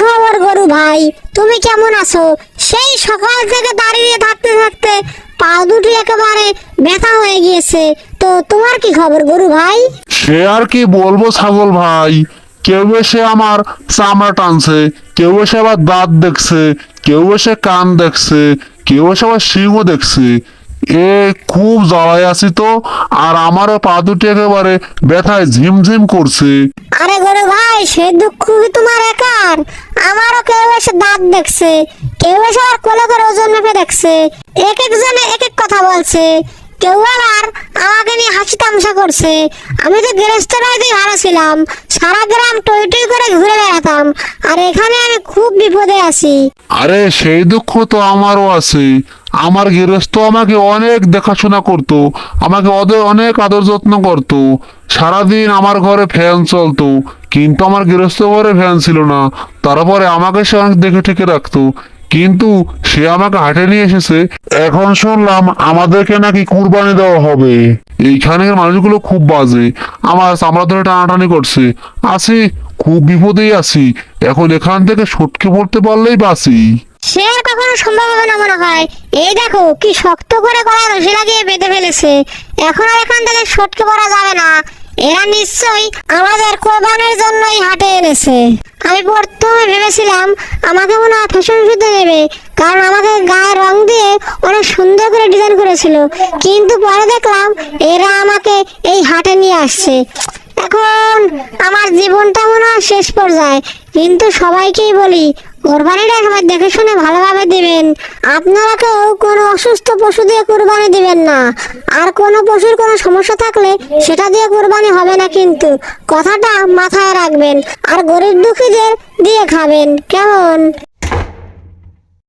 খবর গরু ভাই, তুমি কেমন আছো? সেই সকাল থেকে দাঁড়িয়ে থাকতে থাকতে পা দুটি একেবারে ব্যথা হয়ে গিয়েছে। তো তোমার কি খবর গরু ভাই? সে আর কি বলবো ছাগল ভাই, কেউ এসে আমার চামড়া টানছে, কেউ এসে আবার দাঁত দেখছে, কেউ এসে কান দেখছে, কেউ এসে আবার সিংহ দেখছে। এ খুব জ্বালায় আছি তো, আর আমারও পা দুটি একেবারে ব্যথায় ঝিমঝিম করছে। আরে গরু ভাই, সে দুঃখ কি তোমার একার? আমারও কেউ এসে দাঁত দেখছে, কেউ এসে আবার কোলে করে ওজন মেপে দেখছে, এক একজনে এক এক কথা বলছে, কেউ আবার আমাকে নিয়ে হাসি তামাশা করছে। আমি তো গৃহস্থরাই ভালো ছিলাম, সারা গ্রাম টই টই করে ঘুরে বেড়াতাম, আর এখানে আমি খুব বিপদে আছি। আরে সেই দুঃখ তো আমারও আছে। আমার গৃহস্থ আমাকে অনেক দেখাশোনা করতো, আমাকে অনেক আদর যত্ন করতো। সারাদিন আমার ঘরে ফ্যান চলতো, কিন্তু আমার গৃহস্থ ঘরে ফ্যান ছিল না। তারপরে আমাকে সে অনেক দেখে ঠেকে রাখতো, কিন্তু সে আমাকে হাটে নিয়ে এসেছে। এখন শুনলাম আমাদেরকে নাকি কুরবানি দেওয়া হবে। এইখানের মানুষগুলো খুব বাজে, আমার চামড়া ধরে টানাটানি করছে। আছি, খুব বিপদেই আছি। এখন এখান থেকে সটকে পড়তে পারলেই বাঁচি। সে আর কখনো সম্ভব হবে না মনে হয়। এই দেখো কি শক্ত করে গলায় রশি লাগিয়ে বেঁধে ফেলেছে, এখন আর এখান থেকে সটকে পড়া যাবে না। এরা নিশ্চয়ই আমাদের কোরবানির জন্যই হাটে এনেছে। আমি প্রথমে ভেবেছিলাম আমাকে মনে হয় ফ্যাশন শোতে নেবে, কারণ আমাকে গায়ের রং দিয়ে অনেক সুন্দর করে ডিজাইন করেছিল, কিন্তু পরে দেখলাম এরা আমাকে এই হাটে নিয়ে আসছে। এখন আমার জীবনটা মনে হয় শেষ পর্যায়ে। কিন্তু সবাইকেই বলি, কোরবানিটা সবাই দেখে শুনে ভালোভাবে দিবেন। আপনারা কেউ কোনো অসুস্থ পশু দিয়ে কোরবানি দিবেন না, আর কোনো পশুর কোনো সমস্যা থাকলে সেটা দিয়ে কোরবানি হবে না, কিন্তু কথাটা মাথায় রাখবেন। আর গরিব দুঃখীদের দিয়ে খাবেন, কেমন?